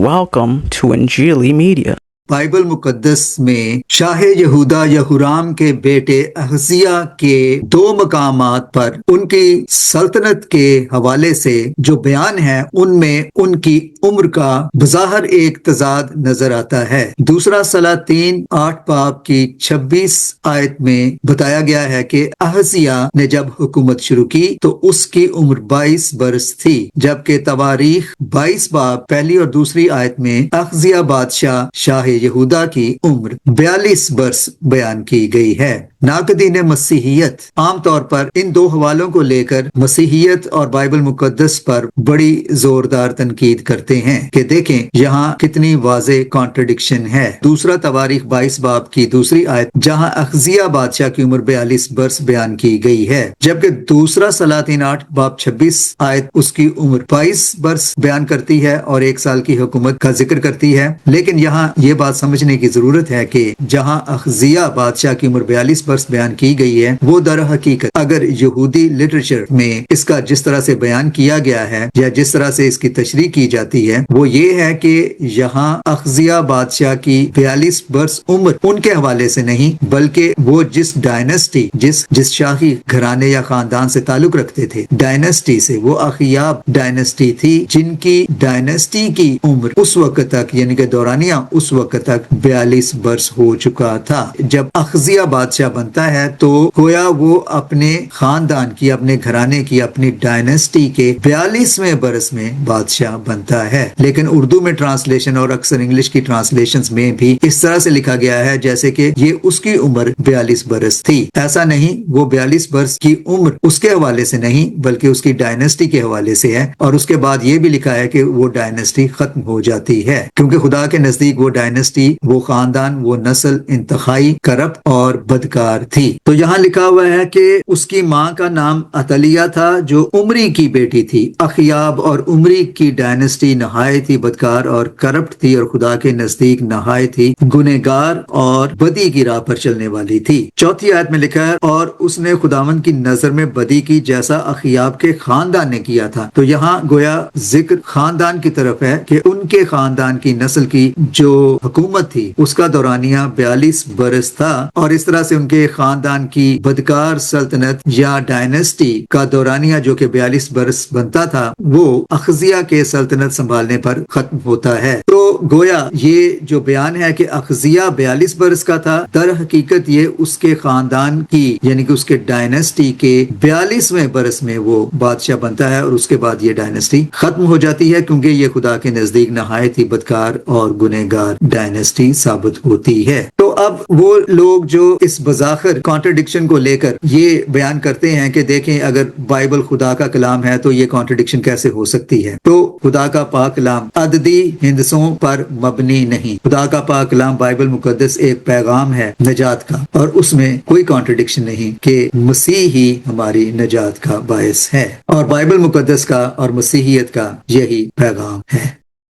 Welcome to Injili Media. Bible मुकद्दस में शाह यहूदा यहूराम के बेटे अहसिया के दो मकामात पर उनकी सल्तनत के हवाले से जो बयान है उनमें उनकी उम्र का बज़ाहिर एक तजाद नजर आता है। दूसरा सलातीन 8 बाब की 26 आयत में बताया गया है कि अहसिया ने जब हुकूमत शुरू की तो उसकी उम्र 22 बरस थी, जबकि तवारीख 22 बाब पहली और दूसरी आयत में अहसिया बादशाह शाह यहूदा की उम्र 42 बरस बयान की गई है। नाक़दीन मसीहियत आमतौर पर इन दो हवालों को लेकर मसीहियत और बाइबल मुकद्दस पर बड़ी जोरदार तनकीद करते हैं कि देखें यहाँ कितनी वाज़े कॉन्ट्रडिक्शन है। दूसरा तवारीख 22 बाब की दूसरी आयत जहाँ अहसिया बादशाह की उम्र 42 बरस बयान की गई है, जबकि दूसरा सलातीन 8 बाब 26 आयत उसकी उम्र 22 बरस बयान करती है और 1 साल की हुकूमत का जिक्र करती है। लेकिन यहाँ ये बात समझने की जरूरत है कि जहाँ अहसिया बादशाह की उम्र 42 बरस बयान की गई है, वो दर हकीकत अगर यहूदी लिटरेचर में इसका जिस तरह से बयान किया गया है या जिस तरह से इसकी तशरीह की जाती है वो ये है कि यहाँ अहसिया बादशाह की 42 बरस उम्र उनके हवाले से नहीं, बल्कि वो जिस डायनेस्टी जिस शाही घराने या खानदान से ताल्लुक रखते थे, डायनेस्टी से, वो अखियाब डायनेस्टी थी, जिनकी डायनेस्टी की उम्र उस वक्त तक यानी कि दौरानिया उस वक्त तक 42 बरस हो चुका था। जब अहसिया बादशाह बनता है तो गोया वो अपने खानदान की, अपने घराने की, अपनी डायनेस्टी के 42वें बरस में बादशाह बनता है। लेकिन उर्दू में ट्रांसलेशन और अक्सर इंग्लिश की ट्रांसलेशंस में भी इस तरह से लिखा गया है जैसे कि ये उसकी उम्र 42 बरस थी। ऐसा नहीं, वो 42 बरस की उम्र उसके हवाले से नहीं बल्कि उसकी डायनेस्टी के हवाले से है। और उसके बाद ये भी लिखा है कि वो डायनेस्टी खत्म हो जाती है, क्योंकि खुदा के नजदीक वो डायनेस्टी, वो खानदान, वो नस्ल इंतहाई करप्ट और बदकार थी। तो यहाँ लिखा हुआ है कि उसकी माँ का नाम अतलिया था जो उमरी की बेटी थी। अखियाब और उमरी की डायनेस्टी नहायत ही बदकार और करप्ट थी और खुदा के नजदीक नहायत ही गुनहगार और बदी की राह पर चलने वाली थी। चौथी आयत में लिखा है और उसने खुदावंद की नजर में बदी की जैसा अखियाब के खानदान ने किया था। तो यहाँ गोया जिक्र खानदान की तरफ है कि उनके खानदान की नस्ल की जो हुकूमत थी उसका दौरानिया 42 बरस था और इस तरह से उनके खानदान की बदकार सल्तनत या डायनेस्टी का दौरानिया जो कि 42 बरस बनता था वो अहसिया के सल्तनत संभालने पर खत्म होता है। तो गोया ये जो बयान है कि अहसिया 42 बरस का था, दर हकीकत ये उसके खानदान की यानी कि उसके डायनेस्टी के 42वें बरस में वो बादशाह बनता है और उसके बाद ये डायनेस्टी खत्म हो जाती है, क्योंकि ये खुदा के नजदीक नहायत ही बदकार और गुनहगार डायनेस्टी साबित होती है। तो अब वो लोग जो इस बज़ाहिर कॉन्ट्रडिक्शन को लेकर ये बयान करते हैं कि देखें अगर बाइबल खुदा का कलाम है तो ये कॉन्ट्रडिक्शन कैसे हो सकती है। तो खुदा का पाक कलाम अददी हिंदसों पर मबनी नहीं, खुदा का पाक कलाम बाइबल मुकद्दस एक पैगाम है नजात का और उसमें कोई कॉन्ट्रडिक्शन नहीं कि मसीह ही हमारी नजात का बायस है और बाइबल मुकद्दस का और मसीहियत का यही पैगाम है।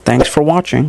Thanks for watching.